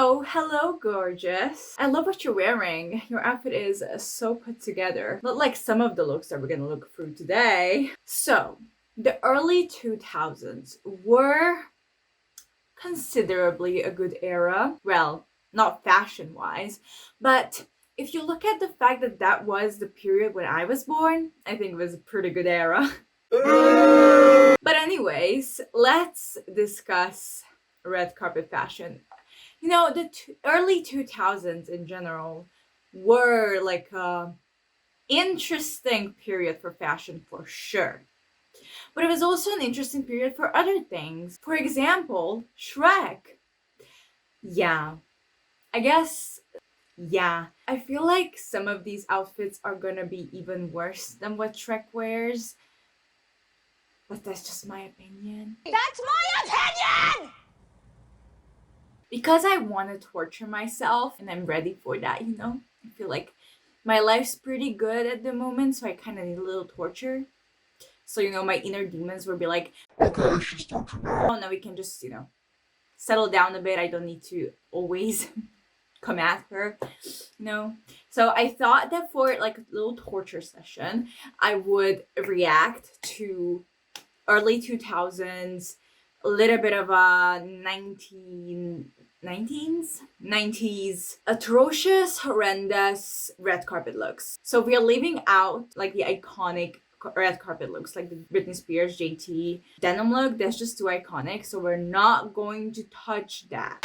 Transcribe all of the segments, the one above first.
Oh, hello, gorgeous. I love what you're wearing. Your outfit is so put together. Not like some of the looks that we're gonna look through today. So, the early 2000s were considerably a good era. Well, not fashion-wise, but if you look at the fact that that was the period when I was born, I think it was a pretty good era. But anyways, let's discuss red carpet fashion. You know, the early 2000s in general were like a interesting period for fashion for sure. But it was also an interesting period for other things. For example, Shrek. Yeah, I guess, yeah. I feel like some of these outfits are gonna be even worse than what Shrek wears. But that's just my opinion. That's my opinion! Because I want to torture myself and I'm ready for that, you know? I feel like my life's pretty good at the moment, so I kind of need a little torture. So, you know, my inner demons will be like, okay, she's tortured now. Oh, now we can just, you know, settle down a bit. I don't need to always come at her, you know? So I thought that for like a little torture session, I would react to early 2000s, a little bit of a 90s atrocious, horrendous red carpet looks. So we are leaving out like the iconic red carpet looks, like the Britney Spears JT denim look. That's just too iconic, so we're not going to touch that.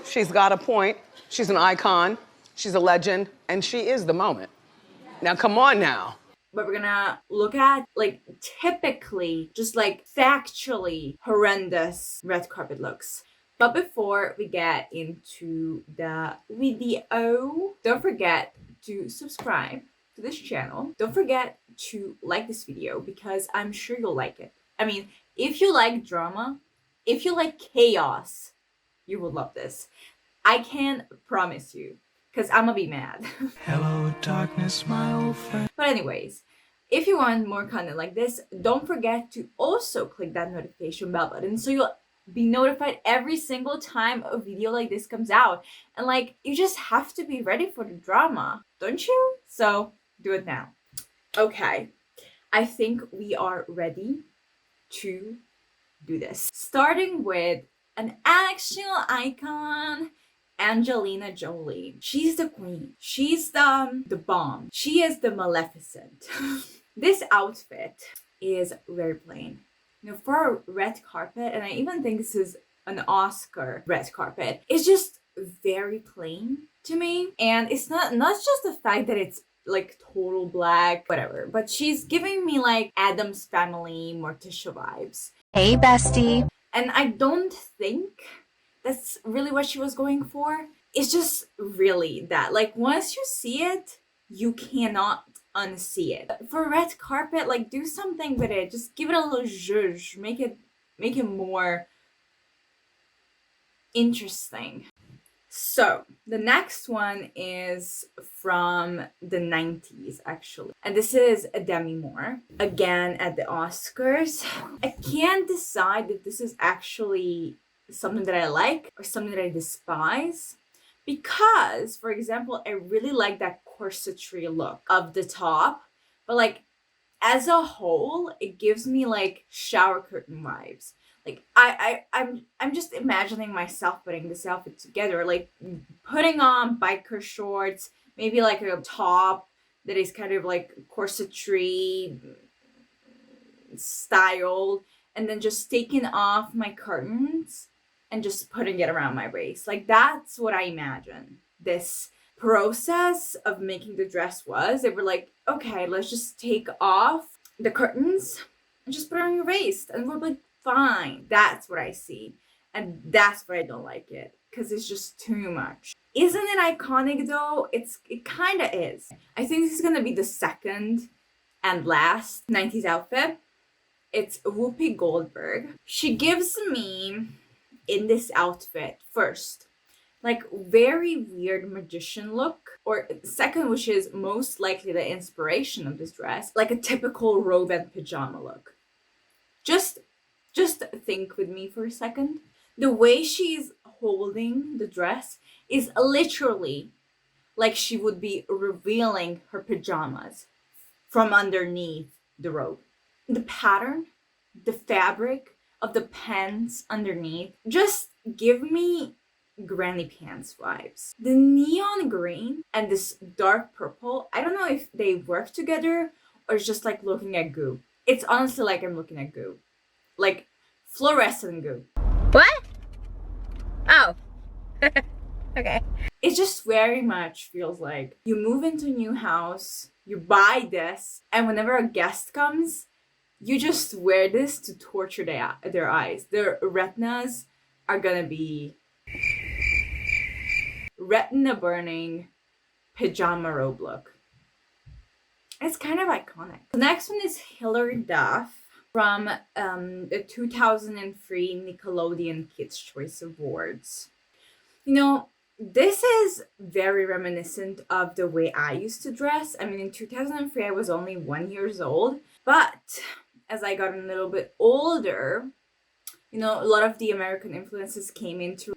She's got a point. She's an icon. She's a legend, and she is the moment. Now, come on now. But we're gonna look at like typically just like factually horrendous red carpet looks. But before we get into the video, don't forget to subscribe to this channel. Don't forget to like this video because I'm sure you'll like it. I mean, if you like drama, if you like chaos, you will love this. I can promise you, because I'm gonna be mad. Hello, darkness, my old friend. But anyways, if you want more content like this, don't forget to also click that notification bell button so you'll be notified every single time a video like this comes out. And like, you just have to be ready for the drama, don't you? So do it now. Okay, I think we are ready to do this. Starting with an actual icon, Angelina Jolie. She's the queen. She's the bomb. She is the Maleficent. This outfit is very plain. You know, for a red carpet, and I even think this is an Oscar red carpet, it's just very plain to me. And it's not just the fact that it's like total black, whatever, but she's giving me like Addams Family, Morticia vibes. Hey, bestie. And I don't think that's really what she was going for. It's just really that. Like, once you see it, you cannot unsee it. For red carpet, like, do something with it. Just give it a little zhuzh. Make it more interesting. So, the next one is from the 90s, actually. And this is Demi Moore, again at the Oscars. I can't decide if this is actually something that I like or something that I despise. Because, for example, I really like that corsetry look of the top. But, like, as a whole, it gives me, like, shower curtain vibes. Like, I'm just imagining myself putting this outfit together, like putting on biker shorts, maybe like a top that is kind of like corsetry style, and then just taking off my curtains and just putting it around my waist. Like, that's what I imagine this process of making the dress was. They were like, okay, let's just take off the curtains and just put it on your waist. And we're like, fine. That's what I see. And that's why I don't like it. Because it's just too much. Isn't it iconic though? It kind of is. I think this is going to be the second and last 90s outfit. It's Whoopi Goldberg. She gives me, in this outfit, first, like very weird magician look. Or second, which is most likely the inspiration of this dress, like a typical robe and pajama look. Just think with me for a second. The way she's holding the dress is literally like she would be revealing her pajamas from underneath the robe. The pattern, the fabric of the pants underneath just give me granny pants vibes. The neon green and this dark purple, I don't know if they work together or it's just like looking at goo. It's honestly like I'm looking at goo. Like fluorescent goo. What? Oh. Okay. It just very much feels like you move into a new house, you buy this, and whenever a guest comes, you just wear this to torture their eyes. Their retinas are gonna be retina burning pajama robe look. It's kind of iconic. The next one is Hilary Duff from the 2003 Nickelodeon Kids' Choice Awards. You know, this is very reminiscent of the way I used to dress. I mean, in 2003, I was only 1 year old, but as I got a little bit older, you know, a lot of the American influences came into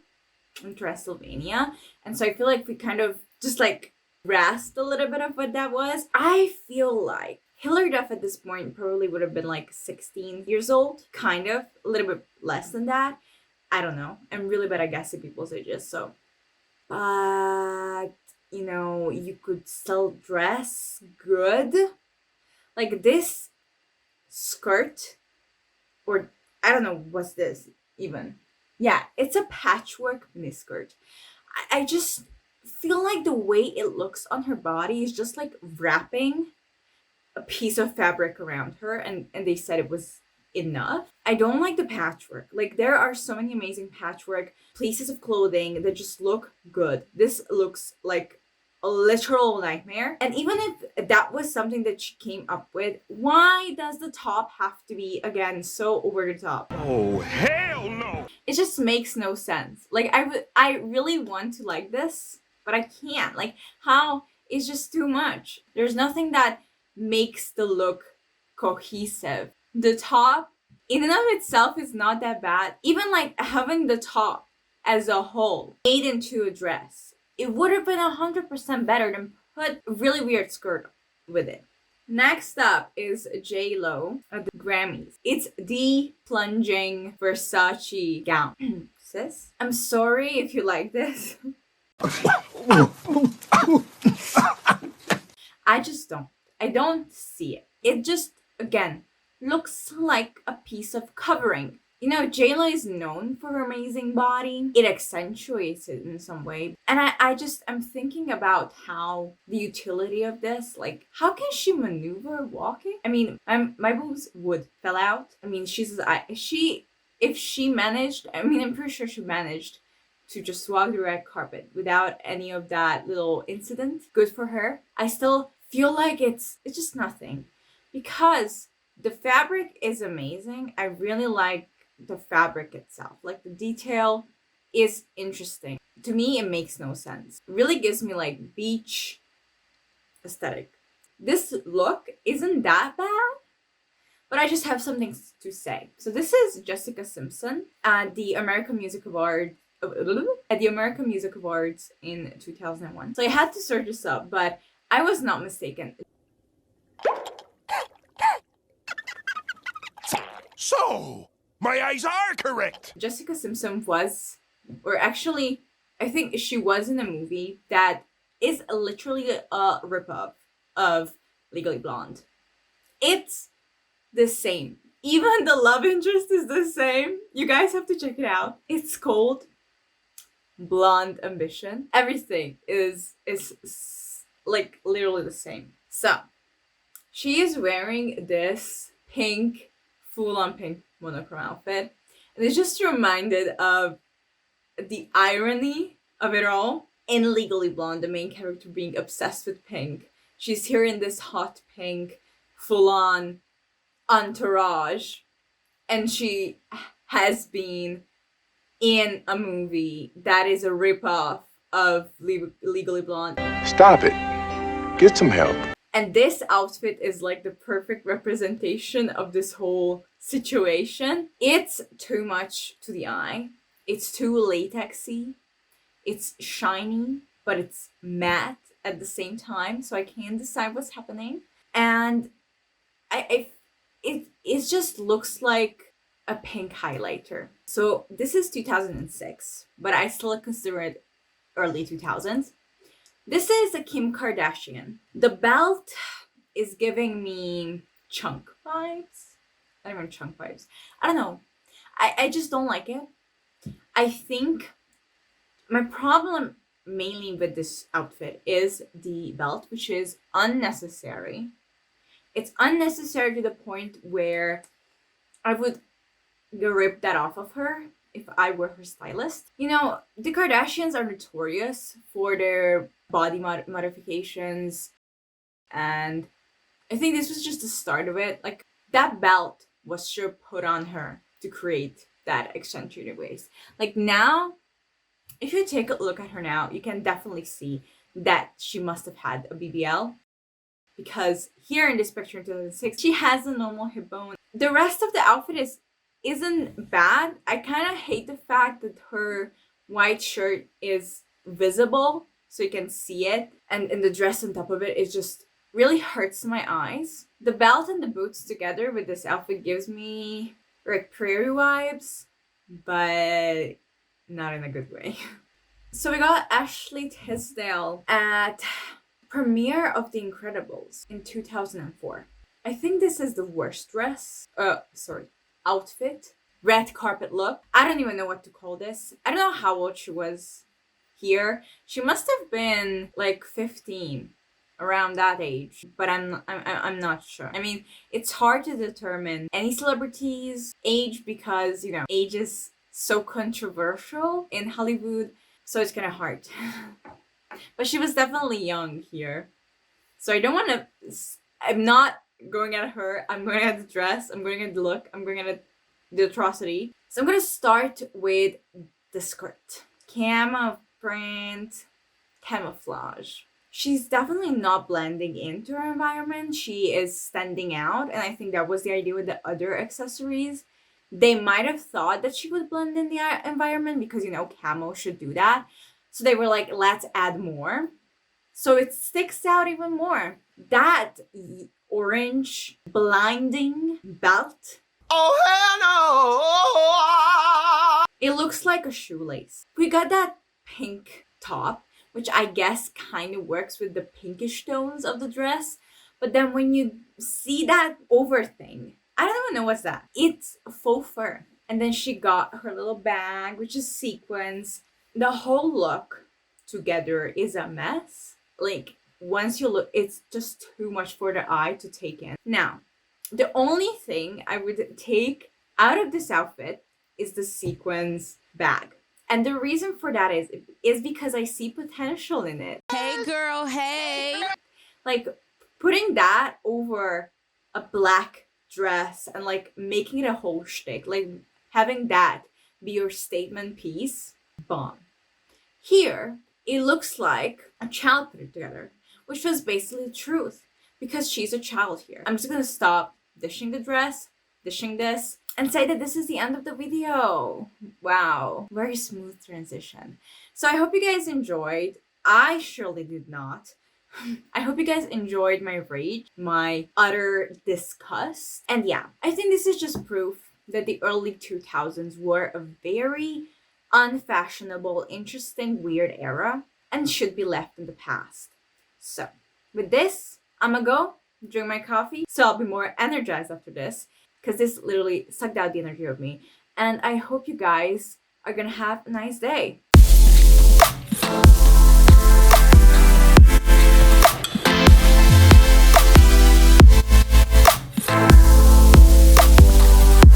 Transylvania, and so I feel like we kind of just like grasped a little bit of what that was. I feel like Hilary Duff at this point probably would have been like 16 years old, kind of, a little bit less than that. I don't know. I'm really bad at guessing people's ages, so. But, you know, you could still dress good. Like this skirt, or I don't know, what's this even? Yeah, it's a patchwork miniskirt. I just feel like the way it looks on her body is just like wrapping a piece of fabric around her, and they said it was enough. I don't like the patchwork. Like there are so many amazing patchwork pieces of clothing that just look good. This looks like a literal nightmare. And even if that was something that she came up with, why does the top have to be, again, so over the top? Oh, hell no! It just makes no sense. Like I really want to like this, but I can't. Like how? It's just too much. There's nothing that makes the look cohesive. The top in and of itself is not that bad. Even like having the top as a whole made into a dress, it would have been 100% better than put a really weird skirt with it. Next up is J-Lo at the Grammys. It's the plunging Versace gown. Sis, I'm sorry if you like this. I just don't. I don't see it. It just, again, looks like a piece of covering. You know, J-Lo is known for her amazing body. It accentuates it in some way. And I'm thinking about how the utility of this, like, how can she maneuver walking? I mean, my boobs would fell out. I mean, if she managed, I mean, I'm pretty sure she managed to just walk the red carpet without any of that little incident. Good for her. I still feel like it's just nothing, because the fabric is amazing. I really like the fabric itself. Like the detail is interesting. To me, it makes no sense. It really gives me like beach aesthetic. This look isn't that bad, but I just have something to say. So this is Jessica Simpson at the American Music Awards in 2001. So I had to search this up, but I was not mistaken. So, my eyes are correct. Jessica Simpson was, or actually, I think she was in a movie that is literally a ripoff of Legally Blonde. It's the same. Even the love interest is the same. You guys have to check it out. It's called Blonde Ambition. Everything is like literally the same. So, she is wearing this pink, full-on pink monochrome outfit. And it's just reminded of the irony of it all. In Legally Blonde, the main character being obsessed with pink. She's here in this hot pink, full-on entourage. And she has been in a movie that is a ripoff of Legally Blonde. Stop it. Get some help. And this outfit is like the perfect representation of this whole situation. It's too much to the eye. It's too latexy. It's shiny, but it's matte at the same time, so I can't decide what's happening. And it just looks like a pink highlighter. So this is 2006, but I still consider it early 2000s. This is a Kim Kardashian. The belt is giving me chunk vibes. I don't know, chunk vibes. I don't know. I just don't like it. I think my problem mainly with this outfit is the belt, which is unnecessary. It's unnecessary to the point where I would rip that off of her if I were her stylist. You know, the Kardashians are notorious for their body modifications, and I think this was just the start of it. Like, that belt was sure put on her to create that accentuated waist. Like, now, if you take a look at her now, you can definitely see that she must have had a BBL, because here in this picture in 2006, she has a normal hip bone. The rest of the outfit isn't bad. I kind of hate the fact that her white shirt is visible so you can see it, and the dress on top of it is just really hurts my eyes. The belt and the boots together with this outfit gives me like prairie vibes, but not in a good way. So we got Ashley Tisdale at premiere of The Incredibles in 2004. I think this is the worst outfit. Red carpet look. I don't even know what to call this. I don't know how old she was here. She must have been like 15, around that age, but I'm not sure. I mean, it's hard to determine any celebrity's age because, you know, age is so controversial in Hollywood, so it's kind of hard. But she was definitely young here. So I don't want to... I'm not going at her. I'm going at the dress. I'm going at the look. I'm going at the atrocity. So I'm going to start with the skirt. Camo print, camouflage. She's definitely not blending into her environment. She is standing out. And I think that was the idea with the other accessories. They might have thought that she would blend in the environment because, you know, camo should do that. So they were like, let's add more. So it sticks out even more. That orange blinding belt. Oh, hell no! It looks like a shoelace. We got that pink top, which I guess kind of works with the pinkish tones of the dress. But then when you see that over thing, I don't even know what's that. It's faux fur. And then she got her little bag, which is sequins. The whole look together is a mess. Like, once you look, it's just too much for the eye to take in. Now, the only thing I would take out of this outfit is the sequins bag. And the reason for that is because I see potential in it. Hey girl, hey! Like, putting that over a black dress and like making it a whole shtick, like having that be your statement piece, bomb. Here, it looks like a child put it together, which was basically the truth because she's a child here. I'm just gonna stop dishing the dress, dishing this, and say that this is the end of the video. Wow, very smooth transition. So I hope you guys enjoyed. I surely did not. I hope you guys enjoyed my rage, my utter disgust. And yeah, I think this is just proof that the early 2000s were a very unfashionable, interesting, weird era and should be left in the past. So with this, I'm gonna go drink my coffee so I'll be more energized after this because this literally sucked out the energy of me. And I hope you guys are gonna have a nice day.